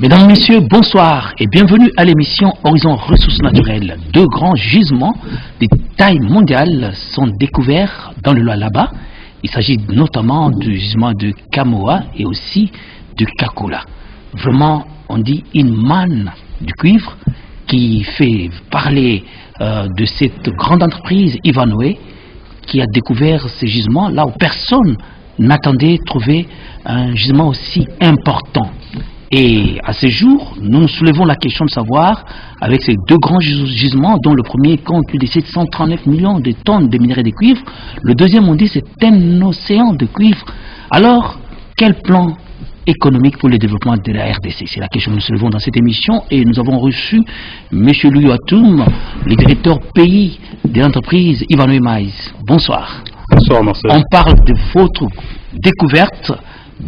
Mesdames, Messieurs, bonsoir et bienvenue à l'émission Horizon Ressources Naturelles. Deux grands gisements de taille mondiale sont découverts dans le Lualaba. Il s'agit notamment du gisement de Kamoa et aussi de Kakula. Vraiment, on dit une manne du cuivre qui fait parler de cette grande entreprise Ivanhoe qui a découvert ces gisements là où personne n'attendait trouver un gisement aussi important. Et à ce jour, nous soulevons la question de savoir, avec ces deux grands gisements, dont le premier compte plus de 739 millions de tonnes de minerais de cuivre, le deuxième, on dit, c'est un océan de cuivre. Alors, quel plan économique pour le développement de la RDC? C'est la question que nous soulevons dans cette émission et nous avons reçu M. Louis Atoum, le directeur pays de l'entreprise Ivanhoe Mines. Bonsoir. Bonsoir, Marcel. On parle de votre découverte.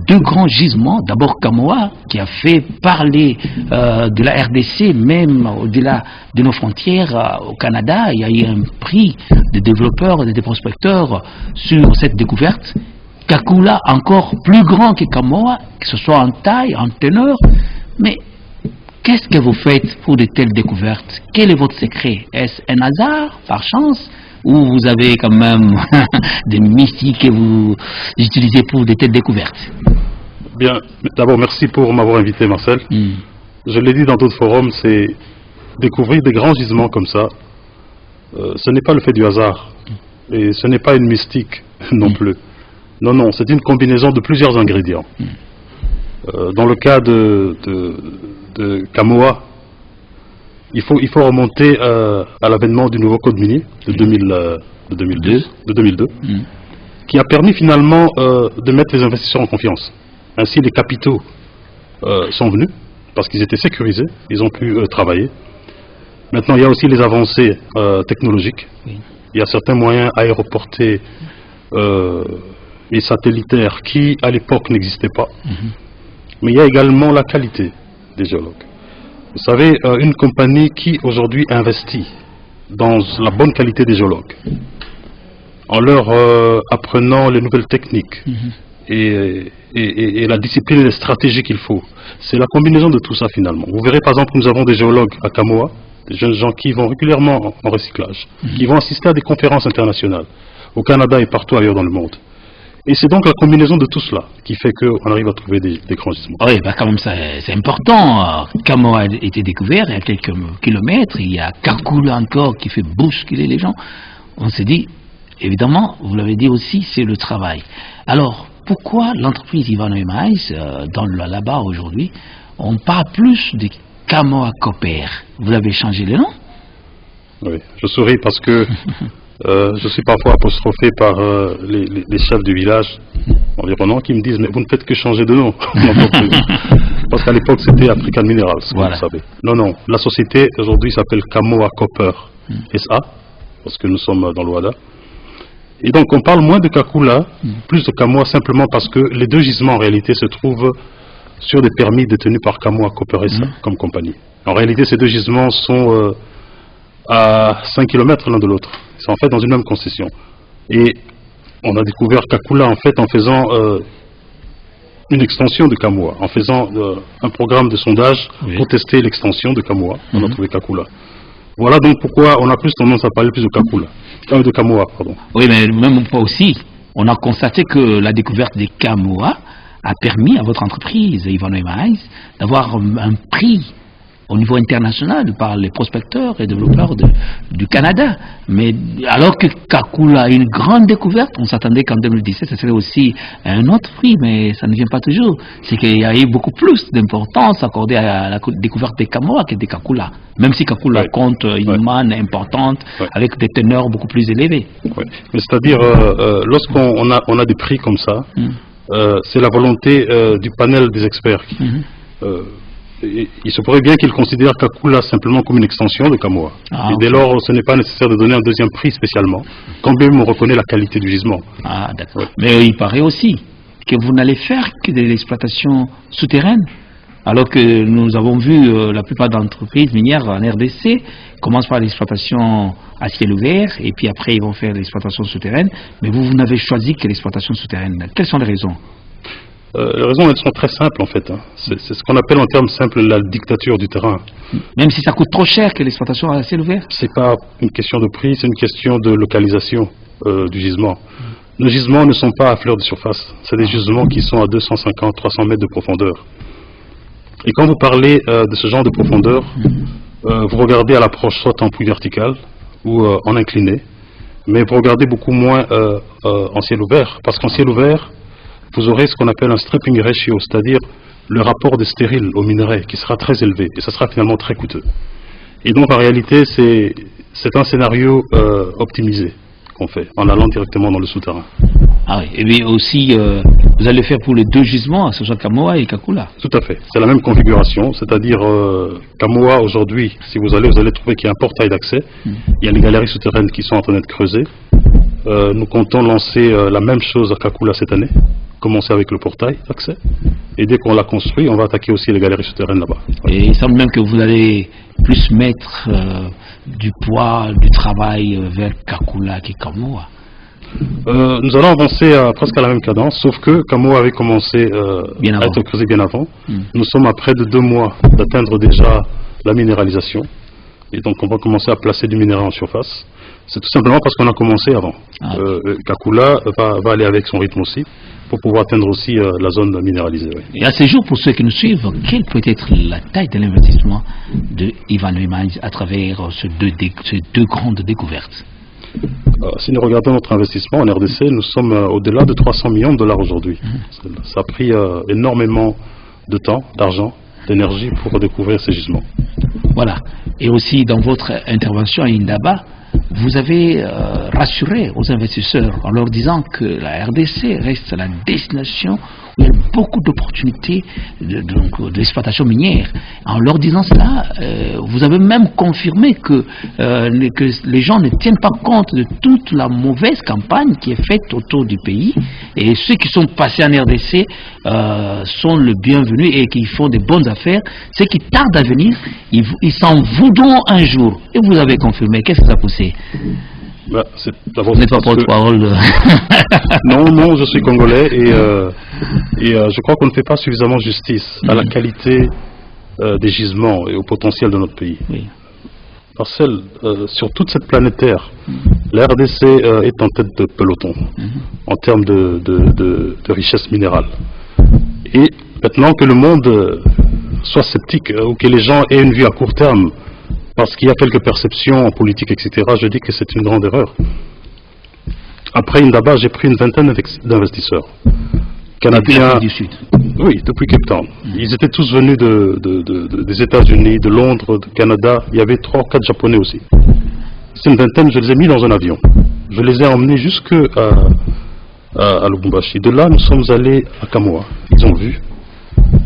Deux grands gisements, d'abord Kamoa, qui a fait parler de la RDC, même au-delà de nos frontières, au Canada. Il y a eu un prix des développeurs et des prospecteurs sur cette découverte. Kakula, encore plus grand que Kamoa, que ce soit en taille, en teneur. Mais qu'est-ce que vous faites pour de telles découvertes? Quel est votre secret? Est-ce un hasard, par chance? Ou vous avez quand même des mystiques que vous utilisez pour de telles découvertes? Bien, d'abord merci pour m'avoir invité, Marcel. Je l'ai dit dans d'autres forums, c'est découvrir des grands gisements comme ça, ce n'est pas le fait du hasard, et ce n'est pas une mystique non plus. Non, non, c'est une combinaison de plusieurs ingrédients. Dans le cas de Kamoa, il faut remonter à l'avènement du nouveau code minier de 2002, qui a permis finalement de mettre les investisseurs en confiance. Ainsi, les capitaux sont venus parce qu'ils étaient sécurisés, ils ont pu travailler. Maintenant, il y a aussi les avancées technologiques. Il y a certains moyens aéroportés et satellitaires qui, à l'époque, n'existaient pas. Mais il y a également la qualité des géologues. Vous savez, une compagnie qui aujourd'hui investit dans la bonne qualité des géologues, en leur apprenant les nouvelles techniques et la discipline et les stratégies qu'il faut, c'est la combinaison de tout ça finalement. Vous verrez par exemple que nous avons des géologues à Kamoa, des jeunes gens qui vont régulièrement en recyclage, qui vont assister à des conférences internationales au Canada et partout ailleurs dans le monde. Et c'est donc la combinaison de tout cela qui fait qu'on arrive à trouver des grands gisements. Oui, bah quand même c'est important. Kamoa a été découvert il y a quelques kilomètres. Il y a Kakula encore qui fait bousculer les gens. On s'est dit, évidemment, vous l'avez dit aussi, c'est le travail. Alors, pourquoi l'entreprise Ivanhoe Mines, dans le là-bas aujourd'hui, on parle plus de Kamoa Copper? Vous avez changé le nom? Oui, je souris parce que je suis parfois apostrophé par les chefs du village environnant qui me disent mais vous ne faites que changer de nom. Parce qu'à l'époque c'était African Minerals, voilà. Vous savez. Non, non, la société aujourd'hui s'appelle Kamoa Copper SA, parce que nous sommes dans l'Ouada. Et donc on parle moins de Kakula, plus de Kamoa simplement parce que les deux gisements en réalité se trouvent sur des permis détenus par Kamoa Copper SA comme compagnie. En réalité ces deux gisements sont à 5 km l'un de l'autre. Ils sont en fait dans une même concession. Et on a découvert Kakula en fait en faisant une extension de Kamoa, en faisant un programme de sondage pour tester l'extension de Kamoa. On a trouvé Kakula. Voilà donc pourquoi on a plus tendance à parler plus de Kakula, de Kamoa, pardon. Oui, mais même pas aussi. On a constaté que la découverte des Kamoa a permis à votre entreprise, Ivanhoe Mines, d'avoir un prix au niveau international par les prospecteurs et développeurs du Canada. Mais alors que Kakula a une grande découverte, on s'attendait qu'en 2017, ce serait aussi un autre prix, mais ça ne vient pas toujours. C'est qu'il y a eu beaucoup plus d'importance accordée à la découverte des Kamoa que des Kakula. Même si Kakula compte une manne importante avec des teneurs beaucoup plus élevées. Mais c'est-à-dire, lorsqu'on a des prix comme ça, c'est la volonté du panel des experts. il se pourrait bien qu'ils considèrent Kakula simplement comme une extension de Kamoa. Et dès lors, ce n'est pas nécessaire de donner un deuxième prix spécialement, quand même on reconnaît la qualité du gisement. Ah, d'accord. Mais il paraît aussi que vous n'allez faire que de l'exploitation souterraine, alors que nous avons vu la plupart d'entreprises minières en RDC commencent par l'exploitation à ciel ouvert, et puis après ils vont faire l'exploitation souterraine, mais vous n'avez choisi que l'exploitation souterraine. Quelles sont les raisons? Les raisons, elles sont très simples en fait. C'est ce qu'on appelle en termes simples la dictature du terrain. Même si ça coûte trop cher que l'exploitation à ciel ouvert? C'est pas une question de prix, c'est une question de localisation du gisement. Nos gisements ne sont pas à fleur de surface. C'est des gisements qui sont à 250, 300 mètres de profondeur. Et quand vous parlez de ce genre de profondeur, vous regardez à l'approche soit en poulie verticale ou en incliné, mais vous regardez beaucoup moins en ciel ouvert, parce qu'en ciel ouvert, vous aurez ce qu'on appelle un stripping ratio, c'est-à-dire le rapport des stériles au minerai qui sera très élevé, et ça sera finalement très coûteux. Et donc en réalité, c'est un scénario optimisé qu'on fait, en allant directement dans le souterrain. Ah oui, et bien aussi, vous allez faire pour les deux gisements, à ce soit Kamoa et Kakula. Tout à fait, c'est la même configuration, c'est-à-dire Kamoa aujourd'hui, si vous allez trouver qu'il y a un portail d'accès, il y a les galeries souterraines qui sont en train d'être creusées. Nous comptons lancer la même chose à Kakula cette année, commencer avec le portail d'accès, et dès qu'on l'a construit, on va attaquer aussi les galeries souterraines là-bas. Et il semble même que vous allez plus mettre du poids, du travail vers Kakula que Kamoa. Nous allons avancer presque à la même cadence, sauf que Kamoa avait commencé à être creusé bien avant. Nous sommes à près de 2 mois d'atteindre déjà la minéralisation, et donc on va commencer à placer du minerai en surface. C'est tout simplement parce qu'on a commencé avant. Kakula va aller avec son rythme aussi, pour pouvoir atteindre aussi la zone minéralisée. Oui. Et à ce jour, pour ceux qui nous suivent, quelle peut être la taille de l'investissement de Ivan Mines à travers ces deux grandes découvertes? Si nous regardons notre investissement en RDC, nous sommes au-delà de 300 millions de dollars aujourd'hui. Ça a pris énormément de temps, d'argent, d'énergie pour découvrir ces gisements. Voilà. Et aussi, dans votre intervention à Indaba, vous avez rassuré aux investisseurs en leur disant que la RDC reste la destination où il y a beaucoup d'opportunités d'exploitation minière. En leur disant cela, vous avez même confirmé que les gens ne tiennent pas compte de toute la mauvaise campagne qui est faite autour du pays, et ceux qui sont passés en RDC sont le bienvenu et qui font des bonnes affaires. Ceux qui tardent à venir, ils s'en voudront un jour. Et vous avez confirmé. Qu'est-ce que ça a poussé? Vous n'êtes pas porte-parole. Non, je suis congolais et je crois qu'on ne fait pas suffisamment justice à la qualité des gisements et au potentiel de notre pays. Oui. Marcel, sur toute cette planète Terre, la RDC est en tête de peloton en termes de richesse minérale. Et maintenant que le monde soit sceptique ou que les gens aient une vue à court terme, parce qu'il y a quelques perceptions en politique, etc., je dis que c'est une grande erreur. Après Indaba, j'ai pris une vingtaine d'investisseurs canadiens. Du Sud. Oui, depuis Cape Town. Ils étaient tous venus des États-Unis, de Londres, du Canada. Il y avait 3 ou 4 Japonais aussi. C'est une vingtaine, je les ai mis dans un avion. Je les ai emmenés jusqu'à Lubumbashi. De là, nous sommes allés à Kamoa. Ils ont vu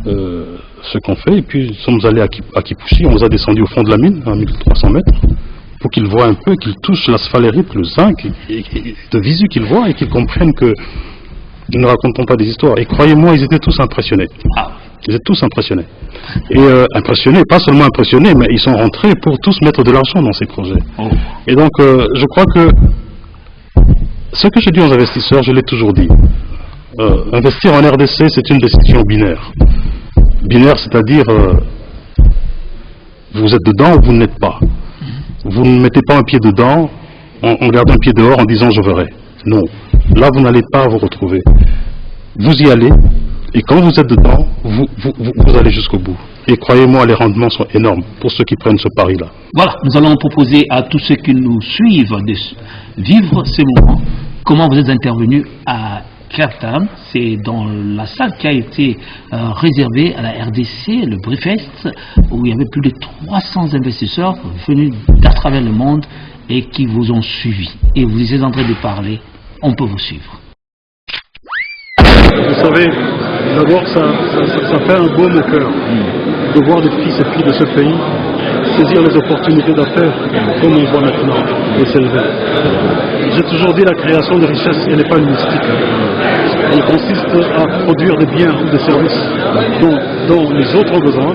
ce qu'on fait, et puis nous sommes allés à Kipushi. On les a descendus au fond de la mine, à 1300 mètres, pour qu'ils voient un peu, qu'ils touchent la sphalerite, le zinc, et de visu qu'ils voient, et qu'ils comprennent que nous ne racontons pas des histoires. Et croyez-moi, ils étaient tous impressionnés. Ils étaient tous impressionnés. Et impressionnés, pas seulement impressionnés, mais ils sont rentrés pour tous mettre de l'argent dans ces projets. Et donc, je crois que ce que je dis aux investisseurs, je l'ai toujours dit. Investir en RDC, c'est une décision binaire. Binaire, c'est-à-dire, vous êtes dedans ou vous n'êtes pas. Vous ne mettez pas un pied dedans en gardant un pied dehors en disant je verrai. Non. Là, vous n'allez pas vous retrouver. Vous y allez, et quand vous êtes dedans, vous allez jusqu'au bout. Et croyez-moi, les rendements sont énormes pour ceux qui prennent ce pari-là. Voilà, nous allons proposer à tous ceux qui nous suivent de vivre ces moments. Comment vous êtes intervenu à Cape Town? C'est dans la salle qui a été réservée à la RDC, le Briefest, où il y avait plus de 300 investisseurs venus d'à travers le monde et qui vous ont suivi. Et vous êtes en train de parler, on peut vous suivre. Vous savez, D'abord, ça fait un baume au cœur de voir les fils et filles de ce pays saisir les opportunités d'affaires comme on voit maintenant et s'élever. J'ai toujours dit la création de richesses, elle n'est pas une mystique. Elle consiste à produire des biens ou des services dont les autres ont besoin,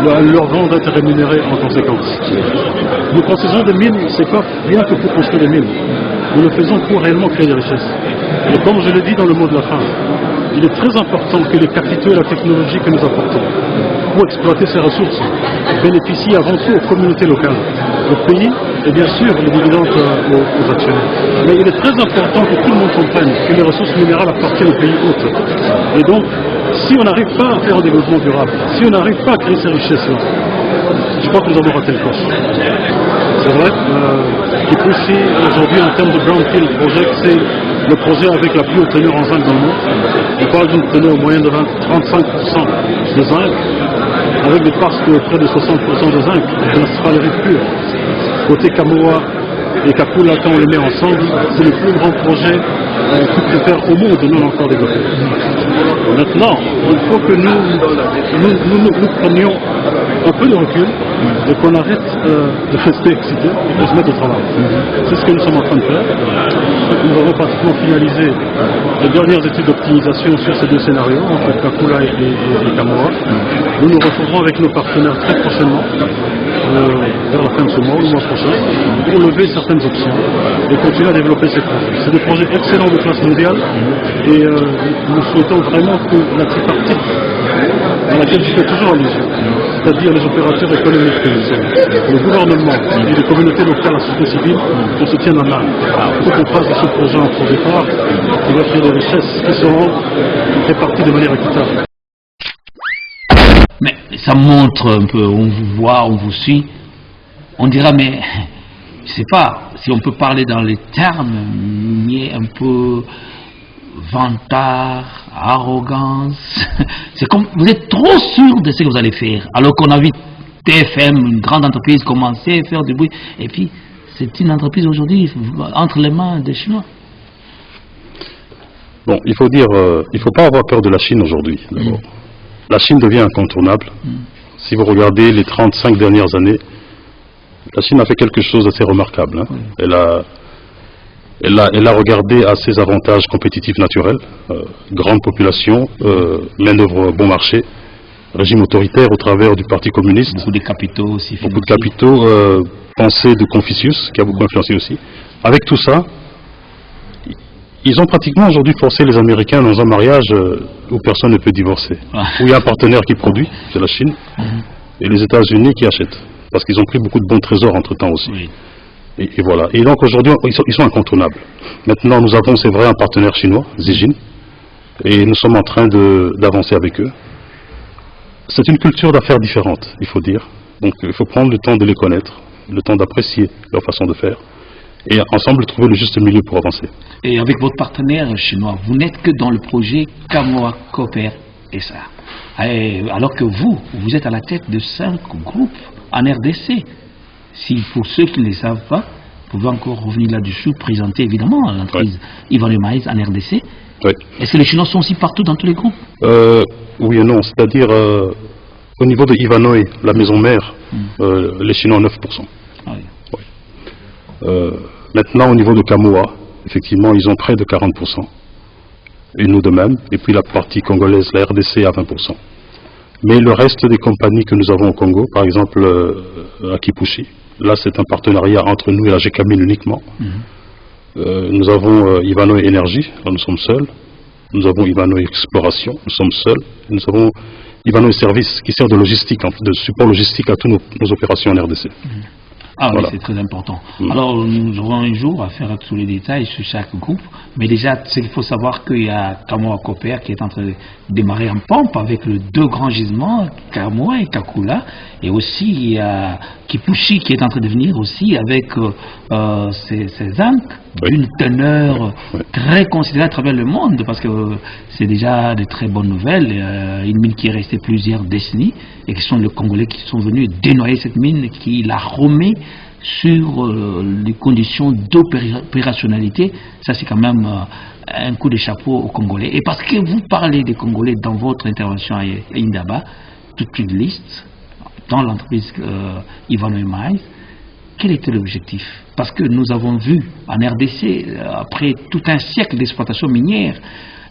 leur vendre être rémunérés en conséquence. Nous construisons des mines, c'est pas bien que pour construire des mines. Nous le faisons pour réellement créer des richesses. Et comme je l'ai dit dans le mot de la fin, il est très important que les capitaux et la technologie que nous apportons pour exploiter ces ressources bénéficient avant tout aux communautés locales, au pays et bien sûr les dividendes aux actionnaires. Mais il est très important que tout le monde comprenne que les ressources minérales appartiennent au pays hôte. Et donc, si on n'arrive pas à faire un développement durable, si on n'arrive pas à créer ces richesses-là, je crois que nous avons raté le coche. C'est vrai, Kipushi, aujourd'hui, en termes de Brownfield Project, c'est le projet avec la plus haute teneur en zinc dans le monde. On parle d'une teneur moyenne de 35% de zinc, avec des passes de près de 60% de zinc, de la sphalerite pure. Côté Kamoa et Kakula, quand on les met ensemble, c'est le plus grand projet cuplifère au monde non encore développé. Maintenant, il faut que nous prenions un peu de recul et qu'on arrête de rester excités et de se mettre au travail. C'est ce que nous sommes en train de faire. Nous avons pratiquement finalisé les dernières études d'optimisation sur ces deux scénarios, entre Kakula et Kamoa. Nous nous retrouverons avec nos partenaires très prochainement, vers la fin de ce mois ou le mois prochain, pour lever certaines options et continuer à développer ces projets. C'est des projets excellents de classe mondiale et nous souhaitons vraiment que la tripartite à laquelle je fais toujours allusion, c'est-à-dire les opérateurs économiques que nous sommes, le gouvernement et les communautés locales, la société civile, qu'on se tienne en main. Il faut qu'on fasse de ce projet un projet phare qui va créer des richesses qui seront réparties de manière équitable. Mais ça montre un peu, on vous voit, on vous suit, on dira mais je sais pas si on peut parler dans les termes, mais un peu vantard, arrogance. C'est comme vous êtes trop sûr de ce que vous allez faire, alors qu'on a vu TFM, une grande entreprise, commencer à faire du bruit, et puis c'est une entreprise aujourd'hui entre les mains des Chinois. Bon, il faut dire, il ne faut pas avoir peur de la Chine aujourd'hui. La Chine devient incontournable. Si vous regardez les 35 dernières années, la Chine a fait quelque chose d'assez remarquable. Hein. Elle a regardé à ses avantages compétitifs naturels, grande population, main-d'œuvre bon marché, régime autoritaire au travers du Parti communiste. Beaucoup de capitaux aussi. Beaucoup de capitaux, pensée de Confucius, qui a beaucoup influencé aussi. Avec tout ça, ils ont pratiquement aujourd'hui forcé les Américains dans un mariage où personne ne peut divorcer. Où il y a un partenaire qui produit, c'est la Chine, et les États-Unis qui achètent. Parce qu'ils ont pris beaucoup de bons trésors entre-temps aussi. Oui. Et voilà. Et donc aujourd'hui, ils sont incontournables. Maintenant, nous avons, c'est vrai, un partenaire chinois, Zijin, et nous sommes en train d'avancer avec eux. C'est une culture d'affaires différente, il faut dire. Donc il faut prendre le temps de les connaître, le temps d'apprécier leur façon de faire, et ensemble trouver le juste milieu pour avancer. Et avec votre partenaire chinois, vous n'êtes que dans le projet Kamoa Copper SA. Alors que vous êtes à la tête de 5 groupes en RDC. Si pour ceux qui ne le savent pas, vous pouvez encore revenir là-dessus, présenter évidemment l'entreprise Ivanhoe Mines en RDC. Oui. Est-ce que les Chinois sont aussi partout dans tous les groupes? Oui et non, c'est-à-dire au niveau de Ivanhoe, la maison mère, les Chinois ont 9%. Ah oui. Oui. Maintenant au niveau de Kamoa, effectivement ils ont près de 40%. Et nous de même, et puis la partie congolaise, la RDC à 20%. Mais le reste des compagnies que nous avons au Congo, par exemple à Kipushi, là c'est un partenariat entre nous et la GECAMIN uniquement. Nous avons Ivanhoe Énergie, là nous sommes seuls. Nous avons Ivanhoe Exploration, nous sommes seuls. Nous avons Ivanhoe Service qui sert de logistique, de support logistique à toutes nos opérations en RDC. Ah oui, voilà. C'est très important. Alors, nous aurons un jour à faire tous les détails sur chaque groupe. Mais déjà, il faut savoir qu'il y a Kamoa Copper qui est en train de démarrer en pompe avec les 2 grands gisements, Kamoa et Kakula. Et aussi, il y a Kipushi qui est en train de venir aussi avec ses zinc d'une teneur très considérée à travers le monde. Parce que c'est déjà de très bonnes nouvelles. Une mine qui est restée plusieurs décennies et qui sont les Congolais qui sont venus dénoyer cette mine, qui la remet sur les conditions d'opérationnalité. Ça, c'est quand même un coup de chapeau aux Congolais. Et parce que vous parlez des Congolais dans votre intervention à Indaba, toute une liste, dans l'entreprise Ivanhoe Mines, quel était l'objectif? Parce que nous avons vu en RDC, après tout un siècle d'exploitation minière,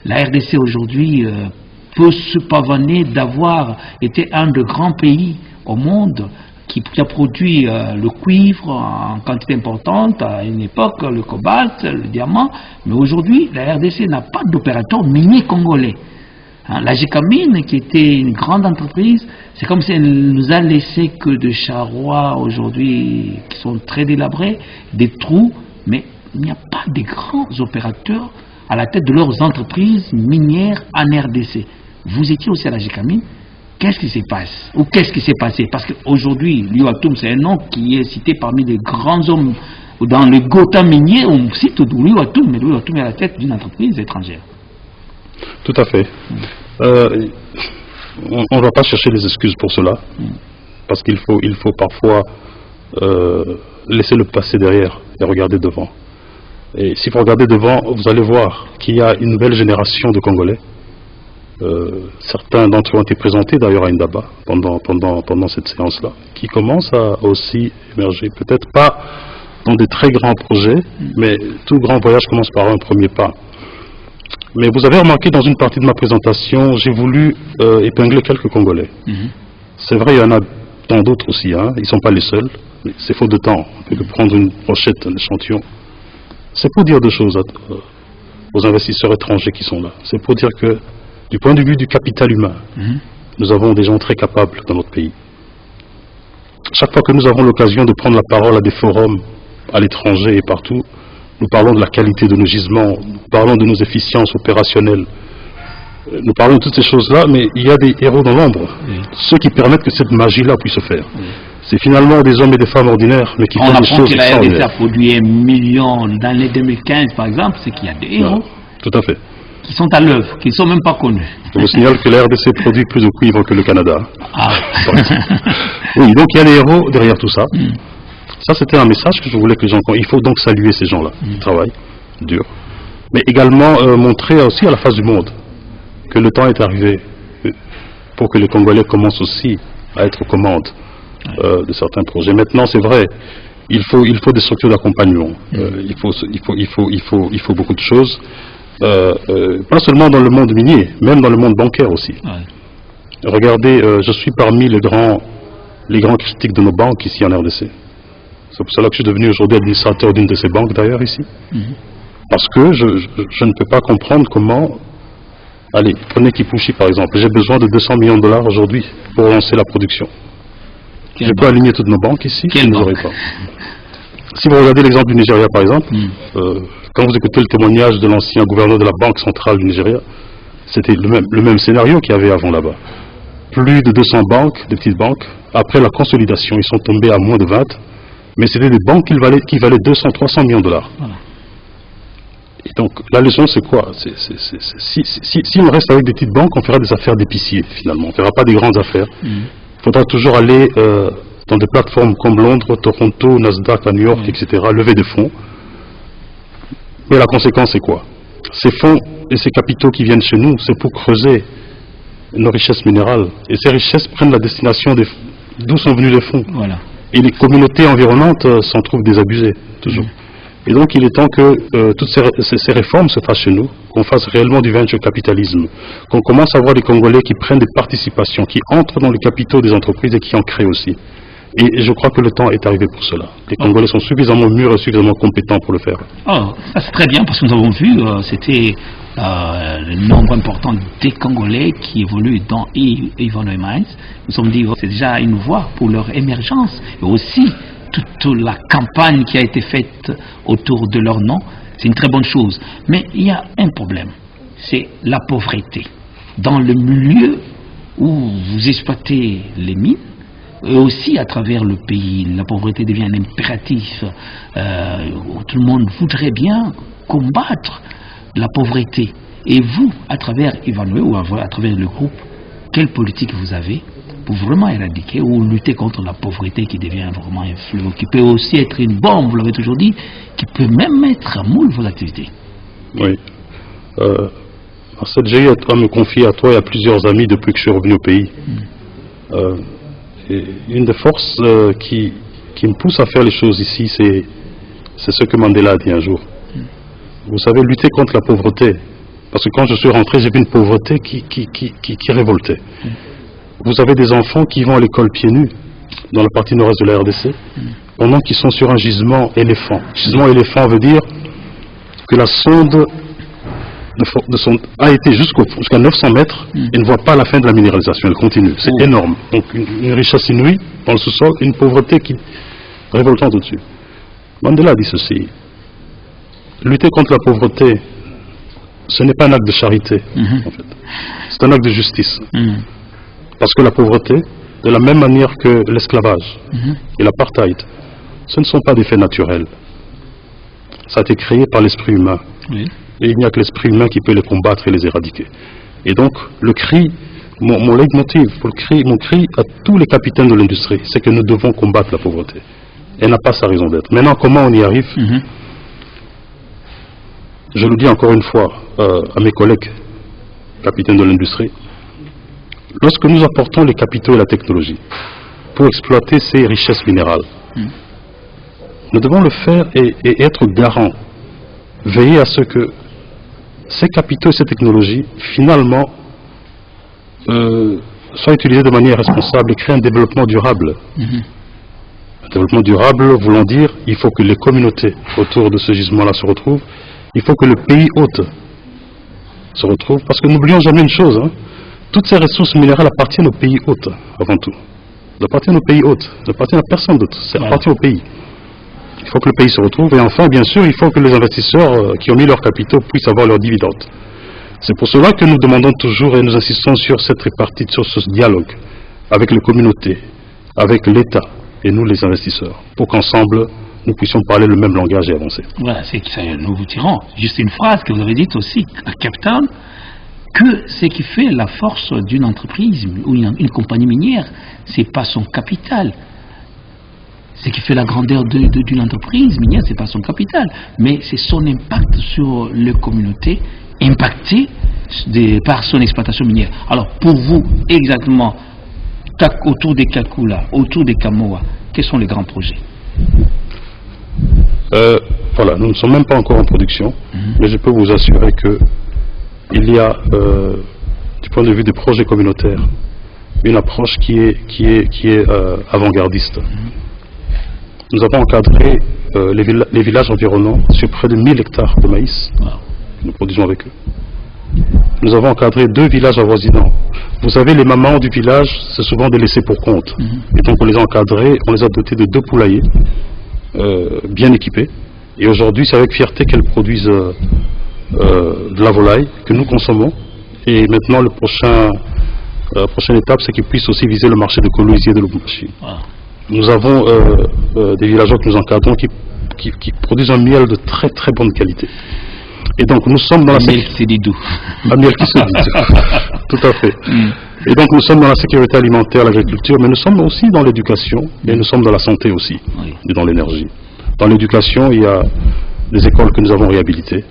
la RDC aujourd'hui peut se pavaner d'avoir été un des grands pays au monde qui a produit le cuivre en quantité importante, à une époque le cobalt, le diamant, mais aujourd'hui la RDC n'a pas d'opérateur minier congolais. Hein, la Gécamine, qui était une grande entreprise, c'est comme si elle nous a laissé que de charrois aujourd'hui qui sont très délabrés, des trous, mais il n'y a pas de grands opérateurs à la tête de leurs entreprises minières en RDC. Vous étiez aussi à la Gécamine. Qu'est-ce qui s'est passé? Ou qu'est-ce qui s'est passé? Parce qu'aujourd'hui, Liu Atum, c'est un nom qui est cité parmi les grands hommes. Dans le Gotha minier, on cite Liu Atum, mais Liu Atum est à la tête d'une entreprise étrangère. Tout à fait. On ne va pas chercher des excuses pour cela, parce qu'il faut parfois laisser le passé derrière et regarder devant. Et si vous regardez devant, vous allez voir qu'il y a une nouvelle génération de Congolais. Certains d'entre eux ont été présentés d'ailleurs à Indaba pendant cette séance-là, qui commencent à aussi émerger. Peut-être pas dans des très grands projets, mais tout grand voyage commence par un premier pas. Mais vous avez remarqué dans une partie de ma présentation, j'ai voulu épingler quelques Congolais. C'est vrai, il y en a tant d'autres aussi, hein. Ils ne sont pas les seuls, mais c'est faute de temps. On peut prendre une brochette, un échantillon. C'est pour dire deux choses aux investisseurs étrangers qui sont là. C'est pour dire que, du point de vue du capital humain, nous avons des gens très capables dans notre pays. Chaque fois que nous avons l'occasion de prendre la parole à des forums à l'étranger et partout, nous parlons de la qualité de nos gisements, nous parlons de nos efficiences opérationnelles, nous parlons de toutes ces choses-là, mais il y a des héros dans l'ombre, ceux qui permettent que cette magie-là puisse se faire. C'est finalement des hommes et des femmes ordinaires, mais qui font des choses extraordinaires. On apprend que la RDC a produit 1 million dans l'année 2015, par exemple, c'est qu'il y a des héros. Non, tout à fait. Qui sont à l'œuvre, qui ne sont même pas connus. Je vous signale que la RDC produit plus de cuivre que le Canada. Ah. Oui, donc il y a des héros derrière tout ça. Ça, c'était un message que je voulais que les gens comprennent. Il faut donc saluer ces gens-là, qui travaillent dur. Mais également montrer aussi à la face du monde que le temps est arrivé pour que les Congolais commencent aussi à être aux commandes de certains projets. Maintenant, c'est vrai, il faut des structures d'accompagnement. Il faut beaucoup de choses. Pas seulement dans le monde minier, même dans le monde bancaire aussi. Regardez, je suis parmi les grands critiques de nos banques ici en RDC. C'est pour cela que je suis devenu aujourd'hui administrateur d'une de ces banques d'ailleurs ici. Parce que je ne peux pas comprendre comment... Allez, prenez Kipushi par exemple. J'ai besoin de 200 millions de dollars aujourd'hui pour lancer la production. Je peux aligner toutes nos banques ici, je ne l'aurai pas. Si vous regardez l'exemple du Nigeria par exemple, quand vous écoutez le témoignage de l'ancien gouverneur de la Banque centrale du Nigeria, c'était le même scénario qu'il y avait avant là-bas. Plus de 200 banques, des petites banques. Après la consolidation, ils sont tombés à moins de 20. Mais c'était des banques qui valaient 200, 300 millions de dollars. Et donc, la leçon, c'est quoi? Si on reste avec des petites banques, on fera des affaires d'épicier, finalement. On ne fera pas des grandes affaires. Il faudra toujours aller dans des plateformes comme Londres, Toronto, Nasdaq, à New York, etc., lever des fonds. Mais la conséquence, c'est quoi? Ces fonds et ces capitaux qui viennent chez nous, c'est pour creuser nos richesses minérales. Et ces richesses prennent la destination d'où sont venus les fonds. Voilà. Et les communautés environnantes s'en trouvent désabusées, toujours. Et donc il est temps que toutes ces réformes se fassent chez nous, qu'on fasse réellement du venture capitalisme, qu'on commence à voir des Congolais qui prennent des participations, qui entrent dans les capitaux des entreprises et qui en créent aussi. Et je crois que le temps est arrivé pour cela. Les Congolais sont suffisamment mûrs et suffisamment compétents pour le faire. Oh, ça c'est très bien parce que nous avons vu, c'était le nombre important des Congolais qui évoluent dans Ivanhoe Mines. Nous sommes dit c'est déjà une voie pour leur émergence et aussi toute la campagne qui a été faite autour de leur nom. C'est une très bonne chose. Mais il y a un problème, c'est la pauvreté. Dans le milieu où vous exploitez les mines, et aussi à travers le pays, la pauvreté devient un impératif. Tout le monde voudrait bien combattre la pauvreté. Et vous, à travers Ivanhoe ou à travers le groupe, quelle politique vous avez pour vraiment éradiquer ou lutter contre la pauvreté qui devient vraiment un fléau, qui peut aussi être une bombe, vous l'avez toujours dit, qui peut même mettre à moule vos activités? Oui. Marcel, j'ai eu à me confier à toi et à plusieurs amis depuis que je suis revenu au pays. Et une des forces qui me pousse à faire les choses ici, c'est ce que Mandela a dit un jour. Vous savez, lutter contre la pauvreté. Parce que quand je suis rentré, j'ai vu une pauvreté qui révoltait. Vous avez des enfants qui vont à l'école pieds nus, dans la partie nord-est de la RDC, pendant qu'ils sont sur un gisement éléphant. Gisement éléphant veut dire que la sonde a été jusqu'à 900 mètres et ne voit pas la fin de la minéralisation. Elle continue. C'est énorme. Donc une richesse inouïe dans le sous-sol, une pauvreté qui révoltante au-dessus. Mandela a dit ceci. Lutter contre la pauvreté, ce n'est pas un acte de charité, en fait. C'est un acte de justice. Parce que la pauvreté, de la même manière que l'esclavage et l'apartheid, ce ne sont pas des faits naturels. Ça a été créé par l'esprit humain. Et il n'y a que l'esprit humain qui peut les combattre et les éradiquer. Et donc, le cri, mon leitmotiv, mon cri à tous les capitaines de l'industrie, c'est que nous devons combattre la pauvreté. Elle n'a pas sa raison d'être. Maintenant, comment on y arrive? Je le dis encore une fois à mes collègues capitaines de l'industrie. Lorsque nous apportons les capitaux et la technologie pour exploiter ces richesses minérales, nous devons le faire et être garants, veiller à ce que ces capitaux et ces technologies, finalement, soient utilisés de manière responsable et créent un développement durable. Un développement durable voulant dire il faut que les communautés autour de ce gisement-là se retrouvent, il faut que le pays hôte se retrouve, parce que n'oublions jamais une chose, toutes ces ressources minérales appartiennent au pays hôte, avant tout. Elles appartiennent au pays hôte, elles appartiennent à personne d'autre, ça appartient au pays. Il faut que le pays se retrouve, et enfin, bien sûr, il faut que les investisseurs qui ont mis leurs capitaux puissent avoir leurs dividendes. C'est pour cela que nous demandons toujours et nous insistons sur cette répartition, sur ce dialogue avec les communautés, avec l'État et nous les investisseurs, pour qu'ensemble nous puissions parler le même langage et avancer. Voilà, c'est ça, nous vous tirons. Juste une phrase que vous avez dite aussi à Cape Town, que ce qui fait la force d'une entreprise ou une compagnie minière, c'est pas son capital. Ce qui fait la grandeur d'une entreprise minière, c'est pas son capital, mais c'est son impact sur les communautés impactées par son exploitation minière. Alors, pour vous, exactement, autour des Kakula, autour des Kamoa, quels sont les grands projets? Voilà, nous ne sommes même pas encore en production, mais je peux vous assurer que il y a, du point de vue des projets communautaires, une approche qui est avant-gardiste. Nous avons encadré les villages environnants sur près de 1000 hectares de maïs que nous produisons avec eux. Nous avons encadré 2 villages avoisinants. Vous savez, les mamans du village, c'est souvent des laissés pour compte. Et donc on les a encadrés, on les a dotés de 2 poulaillers bien équipés. Et aujourd'hui, c'est avec fierté qu'elles produisent de la volaille que nous consommons. Et maintenant, la prochaine étape, c'est qu'ils puissent aussi viser le marché de Kolwezi et de Lubumbashi. Nous avons des villageois que nous encadrons qui produisent un miel de très très bonne qualité. Et donc nous sommes dans la sécurité. Miel qui se dit doux. Un miel qui se dit. Tout à fait. Et donc nous sommes dans la sécurité alimentaire, l'agriculture, mais nous sommes aussi dans l'éducation et nous sommes dans la santé aussi, et dans l'énergie. Dans l'éducation, il y a des écoles que nous avons réhabilitées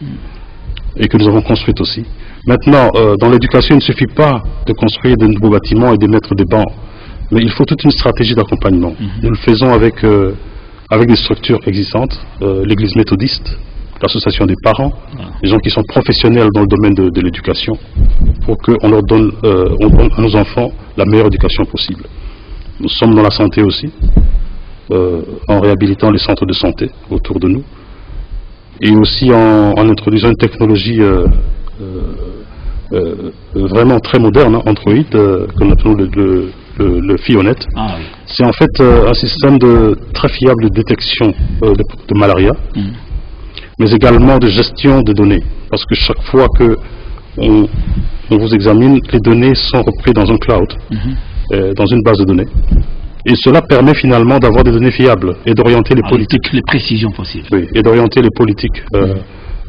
et que nous avons construites aussi. Maintenant, dans l'éducation, il ne suffit pas de construire de nouveaux bâtiments et de mettre des bancs, mais il faut toute une stratégie d'accompagnement. Nous le faisons avec des structures existantes, l'église méthodiste, l'association des parents, les gens qui sont professionnels dans le domaine de l'éducation, pour qu'on leur donne, on donne à nos enfants la meilleure éducation possible. Nous sommes dans la santé aussi, en réhabilitant les centres de santé autour de nous, et aussi en introduisant une technologie vraiment très moderne, Android, que nous appelons le FIONET. C'est en fait un système très fiable de détection de malaria, mais également de gestion de données. Parce que chaque fois que on vous examine, les données sont reprises dans un cloud, dans une base de données. Et cela permet finalement d'avoir des données fiables et d'orienter les politiques. Les précisions possibles. Oui, et d'orienter les politiques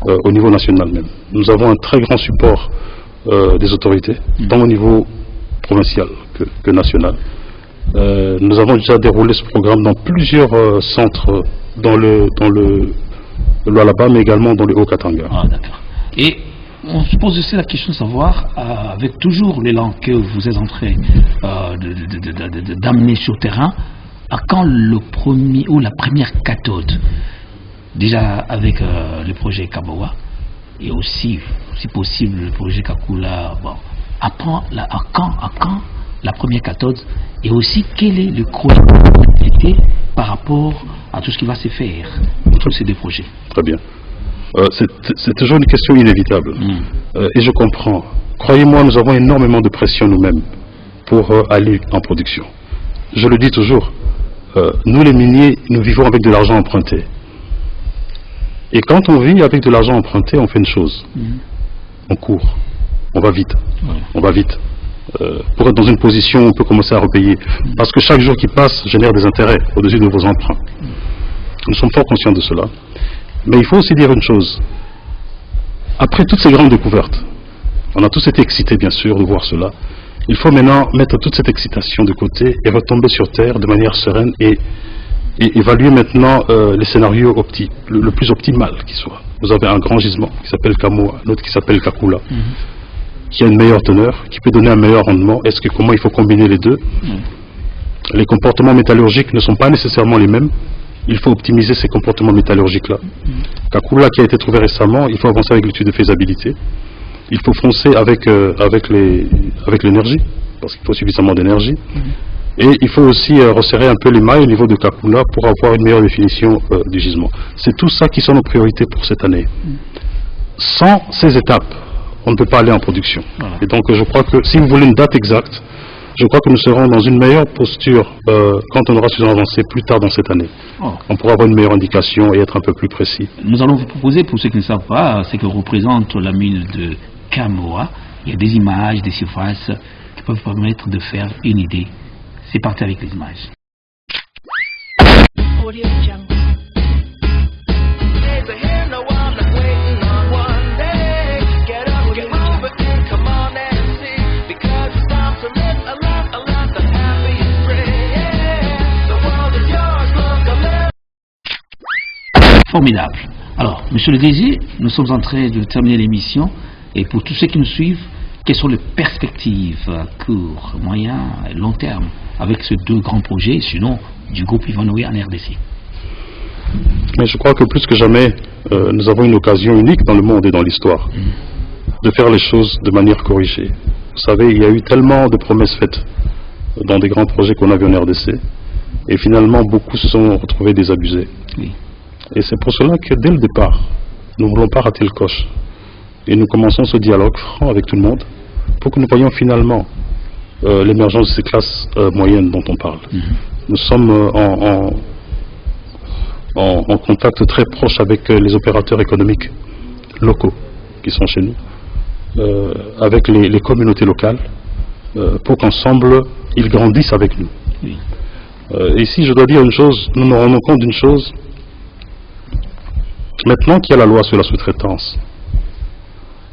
au niveau national même. Nous avons un très grand support des autorités, tant au niveau provincial que national. Nous avons déjà déroulé ce programme dans plusieurs centres dans le Lualaba, mais également dans le Haut-Katanga. Ah, d'accord. Et on se pose aussi la question de savoir, avec toujours l'élan que vous êtes en train d'amener sur le terrain, à quand le premier ou la première cathode, déjà avec le projet Kabawa, et aussi, si possible, le projet Kakula, bon, à quand la première cathode, et aussi quel est le chrono par rapport à tout ce qui va se faire entre ces deux projets? Très bien. C'est toujours une question inévitable. Et je comprends. Croyez-moi, nous avons énormément de pression nous-mêmes pour aller en production. Je le dis toujours, nous les miniers, nous vivons avec de l'argent emprunté. Et quand on vit avec de l'argent emprunté, on fait une chose. On court. On va vite. On va vite. Pour être dans une position où on peut commencer à repayer. Parce que chaque jour qui passe génère des intérêts au-dessus de vos emprunts. Nous sommes fort conscients de cela. Mais il faut aussi dire une chose. Après toutes ces grandes découvertes, on a tous été excités bien sûr de voir cela. Il faut maintenant mettre toute cette excitation de côté et retomber sur terre de manière sereine et évaluer maintenant les scénarios le plus optimal qui soit. Vous avez un grand gisement qui s'appelle Kamoa, l'autre qui s'appelle Kakula, qui a une meilleure teneur, qui peut donner un meilleur rendement. Comment il faut combiner les deux? Les comportements métallurgiques ne sont pas nécessairement les mêmes. Il faut optimiser ces comportements métallurgiques-là. Kakula qui a été trouvé récemment, il faut avancer avec l'étude de faisabilité. Il faut foncer avec l'énergie, parce qu'il faut suffisamment d'énergie. Et il faut aussi resserrer un peu les mailles au niveau de Kakula pour avoir une meilleure définition du gisement. C'est tout ça qui sont nos priorités pour cette année. Sans ces étapes, on ne peut pas aller en production. Et donc je crois que si vous voulez une date exacte, je crois que nous serons dans une meilleure posture quand on aura suffisamment avancé plus tard dans cette année. On pourra avoir une meilleure indication et être un peu plus précis. Nous allons vous proposer, pour ceux qui ne savent pas, ce que représente la mine de Kamoa. Il y a des images, des surfaces qui peuvent permettre de faire une idée. C'est parti avec les images. Formidable. Alors, monsieur le DG, nous sommes en train de terminer l'émission. Et pour tous ceux qui nous suivent, quelles sont les perspectives à court, moyen et long terme avec ces deux grands projets, sinon du groupe Ivanhoe en RDC? Mais je crois que plus que jamais, nous avons une occasion unique dans le monde et dans l'histoire de faire les choses de manière corrigée. Vous savez, il y a eu tellement de promesses faites dans des grands projets qu'on a vus en RDC, et finalement beaucoup se sont retrouvés désabusés. Et c'est pour cela que dès le départ, nous ne voulons pas rater le coche. Et nous commençons ce dialogue franc avec tout le monde pour que nous voyions finalement l'émergence de ces classes moyennes dont on parle. Nous sommes en contact très proche avec les opérateurs économiques locaux qui sont chez nous, avec les communautés locales, pour qu'ensemble ils grandissent avec nous. Et ici je dois dire une chose, nous nous rendons compte d'une chose. Maintenant qu'il y a la loi sur la sous-traitance,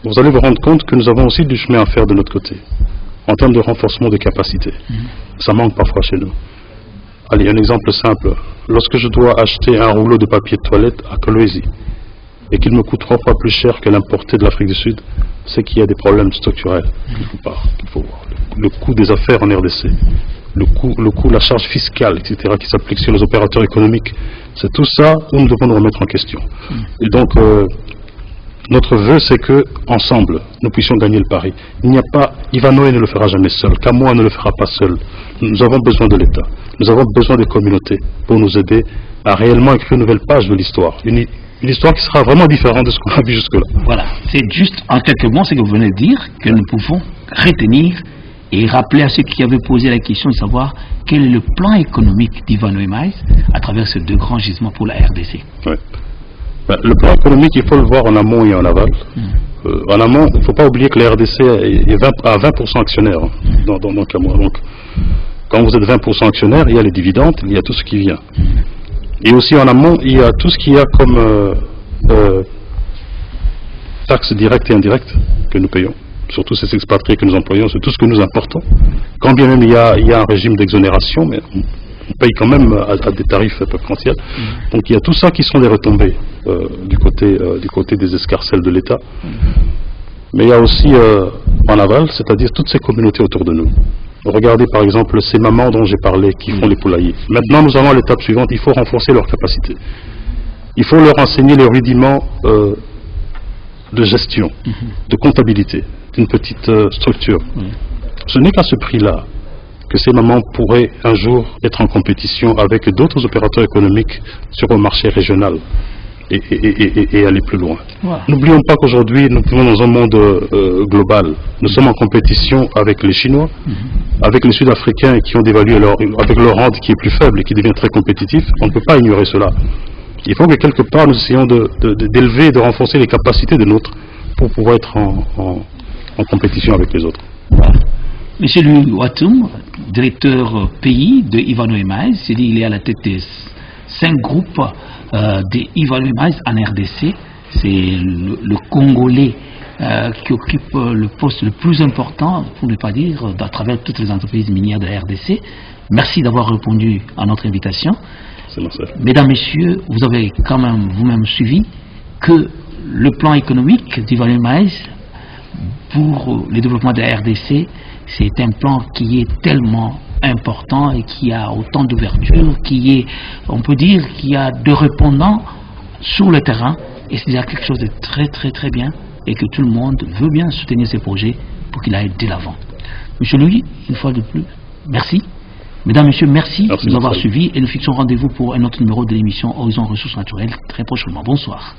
vous allez vous rendre compte que nous avons aussi du chemin à faire de notre côté, en termes de renforcement de capacité. Ça manque parfois chez nous. Allez, un exemple simple. Lorsque je dois acheter un rouleau de papier de toilette à Kolwezi, et qu'il me coûte 3 fois plus cher que l'importé de l'Afrique du Sud, c'est qu'il y a des problèmes structurels qu'il faut voir. Le coût des affaires en RDC, le coût, la charge fiscale, etc., qui s'applique sur les opérateurs économiques, c'est tout ça où nous devons nous remettre en question. Et donc, notre vœu, c'est que ensemble, nous puissions gagner le pari. Il n'y a pas, Ivanhoe ne le fera jamais seul, Kamoa ne le fera pas seul. Nous avons besoin de l'État, nous avons besoin des communautés pour nous aider à réellement écrire une nouvelle page de l'histoire. Une histoire qui sera vraiment différente de ce qu'on a vu jusque-là. Voilà, c'est juste en quelques mots ce que vous venez de dire, que nous pouvons retenir et rappeler à ceux qui avaient posé la question de savoir quel est le plan économique d'Ivanhoe Mines à travers ces deux grands gisements pour la RDC. Ouais. Ben, le plan économique, il faut le voir en amont et en aval. En amont, il ne faut pas oublier que la RDC est à 20% actionnaire dans Kamoa. Donc, quand vous êtes 20% actionnaire, il y a les dividendes, il y a tout ce qui vient. Et aussi en amont, il y a tout ce qu'il y a comme taxes directes et indirectes que nous payons. surtout ces expatriés que nous employons, c'est tout ce que nous importons. Quand bien même il y a un régime d'exonération, mais on paye quand même à des tarifs préférentiels. Donc il y a tout ça qui sont des retombées du côté des escarcelles de l'État. Mais il y a aussi en aval, c'est-à-dire toutes ces communautés autour de nous. Regardez par exemple ces mamans dont j'ai parlé qui font les poulaillers. Maintenant nous allons à l'étape suivante, il faut renforcer leurs capacités. Il faut leur enseigner les rudiments de gestion, de comptabilité, d'une petite structure. Ce n'est qu'à ce prix-là que ces mamans pourraient un jour être en compétition avec d'autres opérateurs économiques sur un marché régional et aller plus loin. Voilà. N'oublions pas qu'aujourd'hui nous vivons dans un monde global. Nous sommes en compétition avec les Chinois, avec les Sud-Africains qui ont dévalué avec leur rente qui est plus faible et qui devient très compétitif. On ne peut pas ignorer cela. Il faut que quelque part nous essayons d'élever et de renforcer les capacités de nôtres pour pouvoir être en compétition avec les autres. Voilà. Monsieur Louis Watoum, directeur pays de Ivano Emmaïs, il est à la tête des 5 groupes de Ivano Emmaïs en RDC. C'est le Congolais qui occupe le poste le plus important, pour ne pas dire, à travers toutes les entreprises minières de la RDC. Merci d'avoir répondu à notre invitation. Mesdames, Messieurs, vous avez quand même vous-même suivi que le plan économique d'Ivano Emmaïs pour le développement de la RDC, c'est un plan qui est tellement important et qui a autant d'ouverture, qui est, on peut dire, qu'il y a de répondants sur le terrain, et c'est déjà quelque chose de très très très bien, et que tout le monde veut bien soutenir ces projets pour qu'il aille de l'avant. Monsieur Louis, une fois de plus, merci. Mesdames, Messieurs, merci de nous avoir suivis, et nous fixons rendez-vous pour un autre numéro de l'émission Horizon Ressources Naturelles très prochainement. Bonsoir.